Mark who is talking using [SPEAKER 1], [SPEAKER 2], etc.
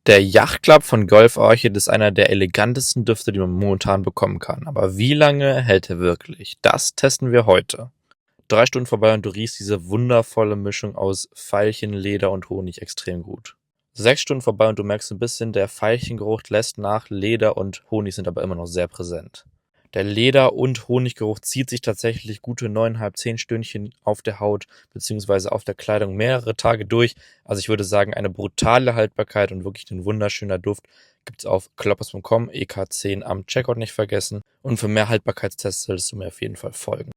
[SPEAKER 1] Der Yacht-Club von Golf Orchid ist einer der elegantesten Düfte, die man momentan bekommen kann. Aber wie lange hält er wirklich? Das testen wir heute. 3 Stunden vorbei und du riechst diese wundervolle Mischung aus Veilchen, Leder und Honig extrem gut. 6 Stunden vorbei und du merkst ein bisschen, der Veilchengeruch lässt nach, Leder und Honig sind aber immer noch sehr präsent. Der Leder- und Honiggeruch zieht sich tatsächlich gute 9,5, 10 Stündchen auf der Haut beziehungsweise auf der Kleidung mehrere Tage durch. Also ich würde sagen, eine brutale Haltbarkeit und wirklich ein wunderschöner Duft gibt's auf kloppers.com, EK10 am Checkout nicht vergessen. Und für mehr Haltbarkeitstests solltest du mir auf jeden Fall folgen.